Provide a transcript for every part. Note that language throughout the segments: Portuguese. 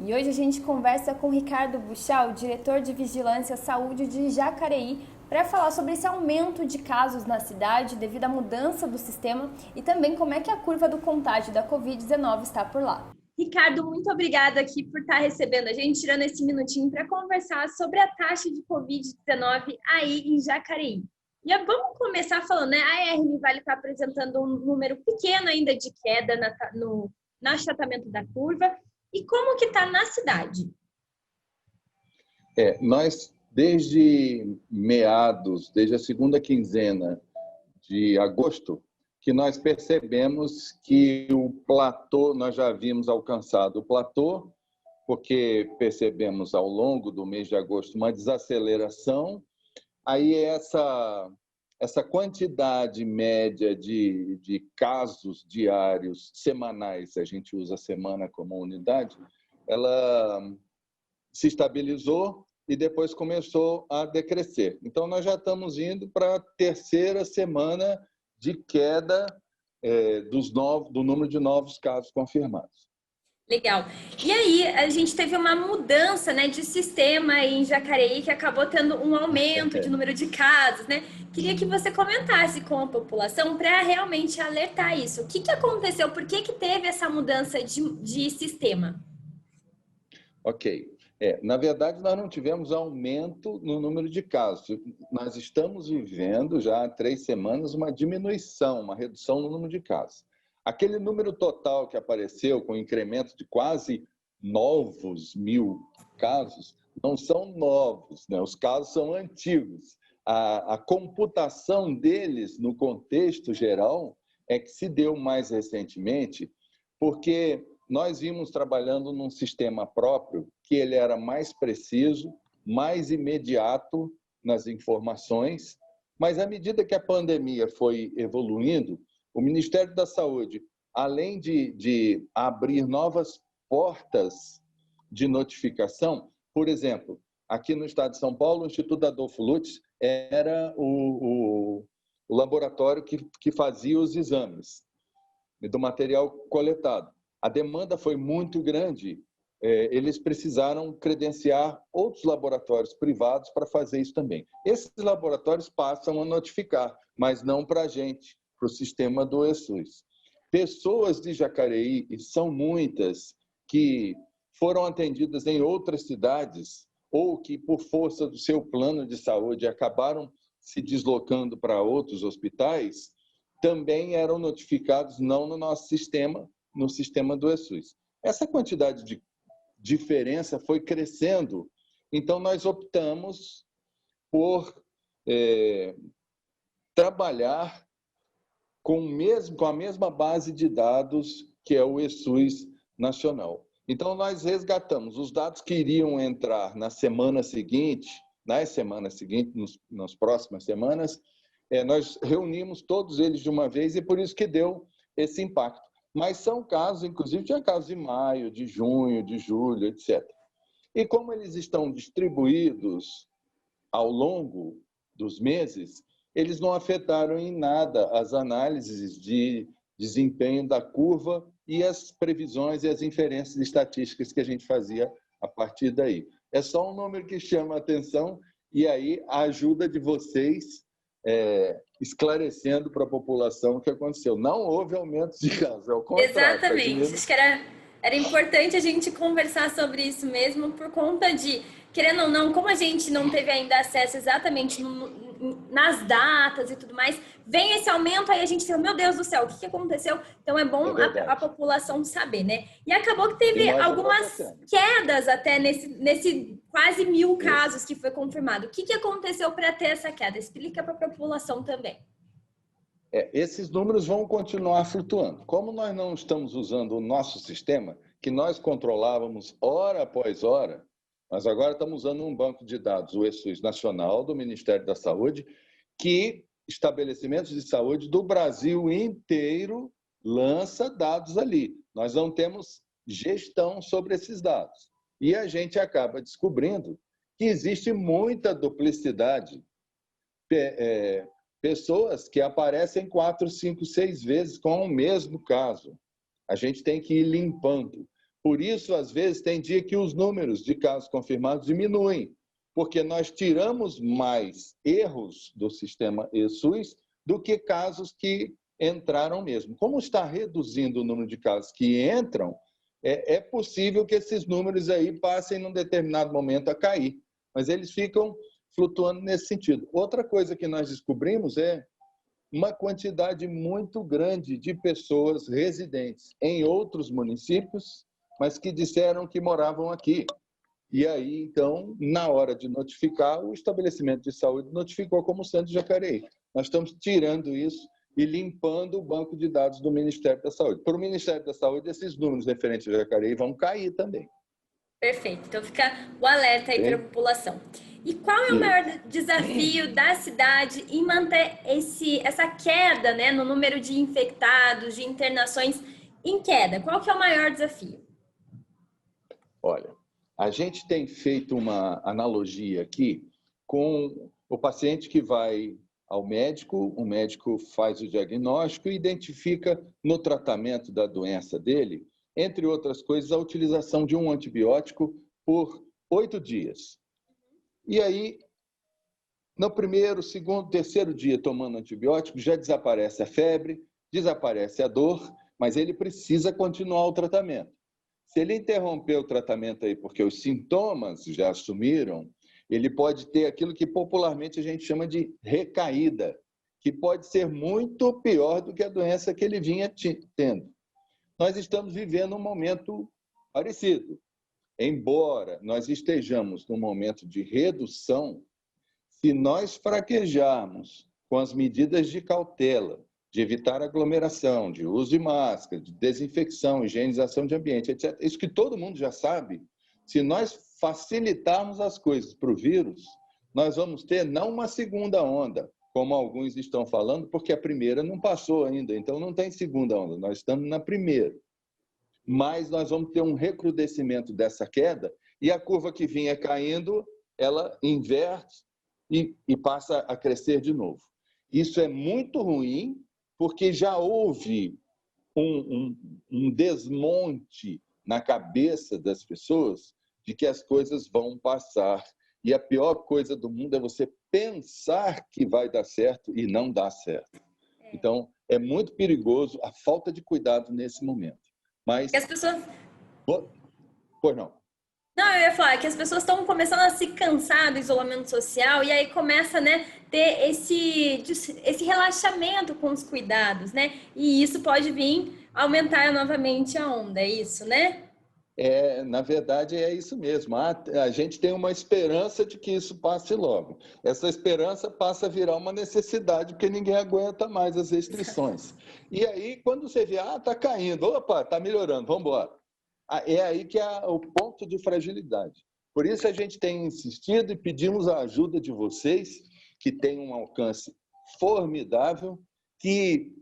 E hoje a gente conversa com Ricardo Buchal, diretor de Vigilância Saúde de Jacareí, para falar sobre esse aumento de casos na cidade devido à mudança do sistema e também como é que a curva do contágio da Covid-19 está por lá. Ricardo, muito obrigada aqui por estar recebendo a gente, tirando esse minutinho para conversar sobre a taxa de Covid-19 aí em Jacareí. Vamos começar falando, né? A ARM Vale está apresentando um número pequeno ainda de queda no achatamento da curva. E como que está na cidade? Nós, desde a segunda quinzena de agosto, que nós percebemos que o platô, nós já havíamos alcançado o platô, porque percebemos ao longo do mês de agosto uma desaceleração. Aí essa quantidade média de casos diários, semanais, a gente usa a semana como unidade, ela se estabilizou e depois começou a decrescer. Então, nós já estamos indo para a terceira semana de queda do número de novos casos confirmados. Legal. E aí, a gente teve uma mudança, né, de sistema em Jacareí que acabou tendo um aumento de número de casos, né? Queria que você comentasse com a população para realmente alertar isso. O que aconteceu? Por que teve essa mudança de sistema? Ok. Na verdade, nós não tivemos aumento no número de casos. Nós estamos vivendo já há 3 semanas uma diminuição, uma redução no número de casos. Aquele número total que apareceu com incremento de quase novos 1.000 casos, não são novos, né? Os casos são antigos. A computação deles no contexto geral é que se deu mais recentemente, porque nós vimos trabalhando num sistema próprio que ele era mais preciso, mais imediato nas informações, mas à medida que a pandemia foi evoluindo, o Ministério da Saúde, além de abrir novas portas de notificação, por exemplo, aqui no estado de São Paulo, o Instituto Adolfo Lutz era o laboratório que fazia os exames do material coletado. A demanda foi muito grande, eles precisaram credenciar outros laboratórios privados para fazer isso também. Esses laboratórios passam a notificar, mas não para a gente, para o sistema do ESUS. Pessoas de Jacareí, e são muitas, que foram atendidas em outras cidades ou que, por força do seu plano de saúde, acabaram se deslocando para outros hospitais, também eram notificados não no nosso sistema, no sistema do ESUS. Essa quantidade de diferença foi crescendo, então nós optamos por trabalhar com a mesma base de dados que é o ESUS nacional. Então, nós resgatamos os dados que iriam entrar na semana seguinte, nas próximas semanas, nós reunimos todos eles de uma vez e por isso que deu esse impacto. Mas são casos, inclusive tinha casos de maio, de junho, de julho, etc. E como eles estão distribuídos ao longo dos meses, eles não afetaram em nada as análises de desempenho da curva e as previsões e as inferências estatísticas que a gente fazia a partir daí. É só um número que chama a atenção e aí a ajuda de vocês esclarecendo para a população o que aconteceu. Não houve aumento de casos, é o contrário. Exatamente. Acho que era importante a gente conversar sobre isso mesmo, por conta de, querendo ou não, como a gente não teve ainda acesso exatamente nas datas e tudo mais, vem esse aumento, aí a gente fica, meu Deus do céu, o que aconteceu? Então é bom a população saber, né? E acabou que teve algumas quedas até nesse quase 1.000 casos que foi confirmado. O que aconteceu para ter essa queda? Explica para a população também. Esses números vão continuar flutuando. Como nós não estamos usando o nosso sistema, que nós controlávamos hora após hora, nós agora estamos usando um banco de dados, o ESUS Nacional, do Ministério da Saúde, que estabelecimentos de saúde do Brasil inteiro lança dados ali. Nós não temos gestão sobre esses dados. E a gente acaba descobrindo que existe muita duplicidade. Pessoas que aparecem 4, 5, 6 vezes com o mesmo caso. A gente tem que ir limpando. Por isso, às vezes, tem dia que os números de casos confirmados diminuem, porque nós tiramos mais erros do sistema eSUS do que casos que entraram mesmo. Como está reduzindo o número de casos que entram, é possível que esses números aí passem, num determinado momento, a cair. Mas eles ficam flutuando nesse sentido. Outra coisa que nós descobrimos é uma quantidade muito grande de pessoas residentes em outros municípios, mas que disseram que moravam aqui. E aí, então, na hora de notificar, o estabelecimento de saúde notificou como sendo de Jacareí. Nós estamos tirando isso e limpando o banco de dados do Ministério da Saúde. Para o Ministério da Saúde, esses números referentes a Jacareí vão cair também. Perfeito. Então fica o alerta aí para a população. E qual é o maior desafio da cidade em manter essa queda, né, no número de infectados, de internações em queda? Qual que é o maior desafio? Olha, a gente tem feito uma analogia aqui com o paciente que vai ao médico, o médico faz o diagnóstico e identifica no tratamento da doença dele, entre outras coisas, a utilização de um antibiótico por 8 dias. E aí, no primeiro, segundo, terceiro dia tomando antibiótico, já desaparece a febre, desaparece a dor, mas ele precisa continuar o tratamento. Se ele interromper o tratamento aí porque os sintomas já assumiram, ele pode ter aquilo que popularmente a gente chama de recaída, que pode ser muito pior do que a doença que ele vinha tendo. Nós estamos vivendo um momento parecido. Embora nós estejamos num momento de redução, se nós fraquejarmos com as medidas de cautela, de evitar aglomeração, de uso de máscara, de desinfecção, higienização de ambiente, etc., isso que todo mundo já sabe, se nós facilitarmos as coisas para o vírus, nós vamos ter não uma segunda onda, como alguns estão falando, porque a primeira não passou ainda, então não tem segunda onda, nós estamos na primeira. Mas nós vamos ter um recrudescimento dessa queda e a curva que vinha caindo, ela inverte e passa a crescer de novo. Isso é muito ruim, porque já houve um desmonte na cabeça das pessoas de que as coisas vão passar. E a pior coisa do mundo é você pensar que vai dar certo e não dar certo. Então, é muito perigoso a falta de cuidado nesse momento. Mas... E as pessoas... Pois não. Não, eu ia falar que as pessoas estão começando a se cansar do isolamento social e aí começa, né, ter esse relaxamento com os cuidados, né? E isso pode vir aumentar novamente a onda, é isso, né? Na verdade, é isso mesmo. A gente tem uma esperança de que isso passe logo. Essa esperança passa a virar uma necessidade, porque ninguém aguenta mais as restrições. E aí, quando você vê, está caindo, opa, está melhorando, vamos embora. É aí que é o ponto de fragilidade. Por isso a gente tem insistido e pedimos a ajuda de vocês, que têm um alcance formidável, que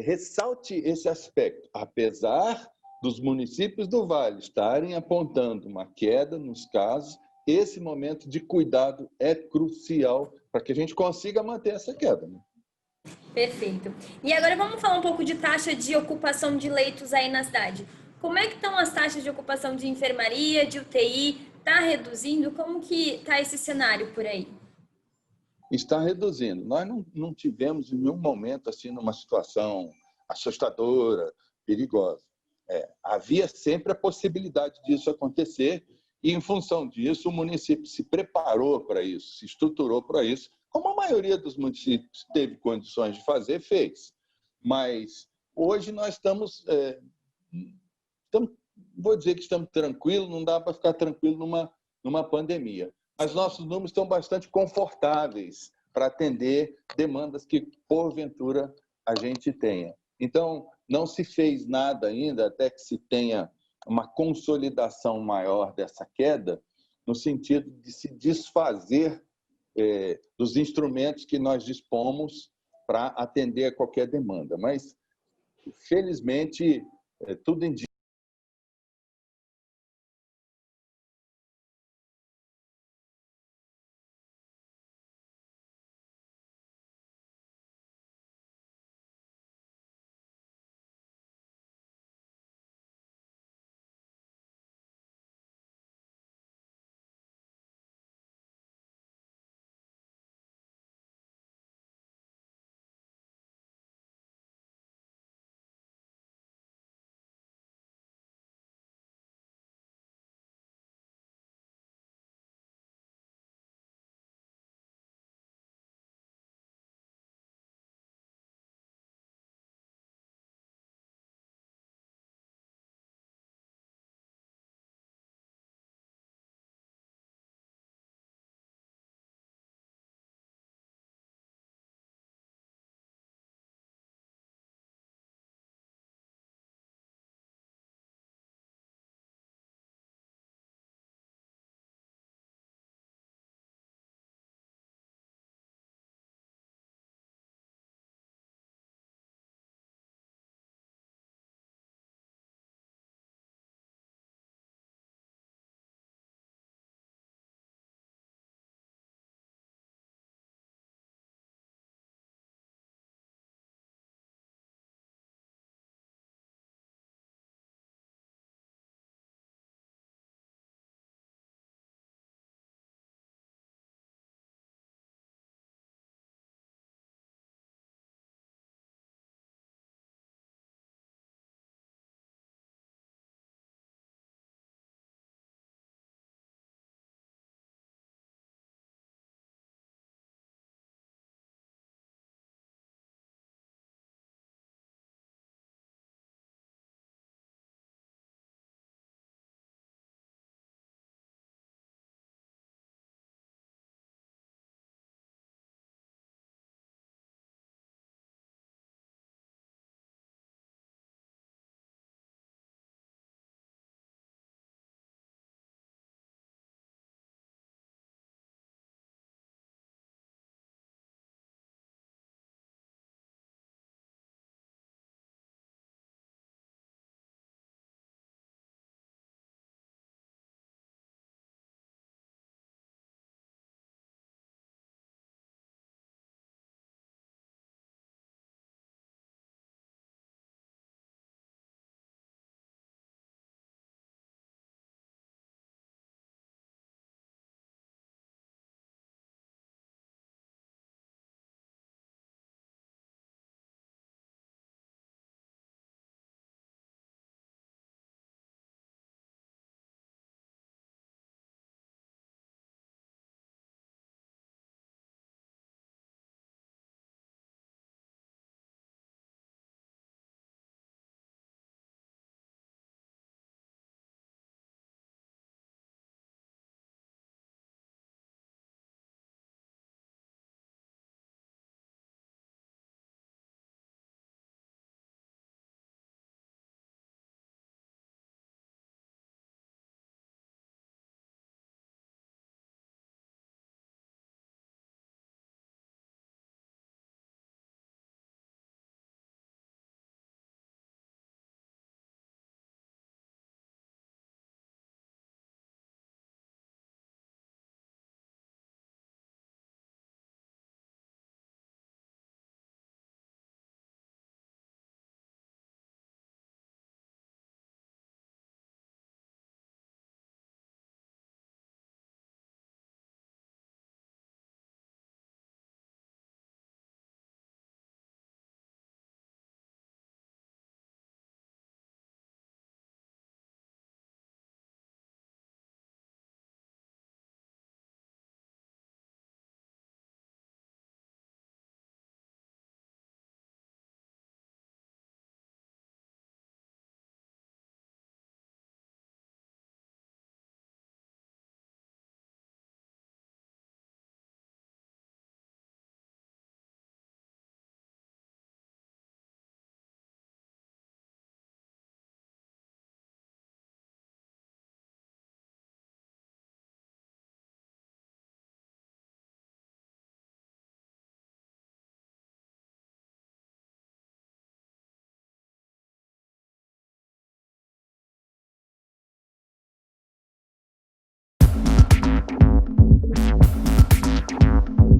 ressalte esse aspecto. Apesar dos municípios do Vale estarem apontando uma queda nos casos, esse momento de cuidado é crucial para que a gente consiga manter essa queda, né? Perfeito. E agora vamos falar um pouco de taxa de ocupação de leitos aí na cidade. Como é que estão as taxas de ocupação de enfermaria, de UTI? Está reduzindo? Como que está esse cenário por aí? Está reduzindo. Nós não tivemos em nenhum momento assim numa situação assustadora, perigosa. Havia sempre a possibilidade disso acontecer e, em função disso, o município se preparou para isso, se estruturou para isso, como a maioria dos municípios teve condições de fazer, fez. Mas hoje nós estamos vou dizer que estamos tranquilos, não dá para ficar tranquilo numa pandemia. Mas nossos números estão bastante confortáveis para atender demandas que, porventura, a gente tenha. Então, não se fez nada ainda até que se tenha uma consolidação maior dessa queda, no sentido de se desfazer dos instrumentos que nós dispomos para atender a qualquer demanda. Mas, felizmente, tudo indica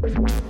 Obrigada.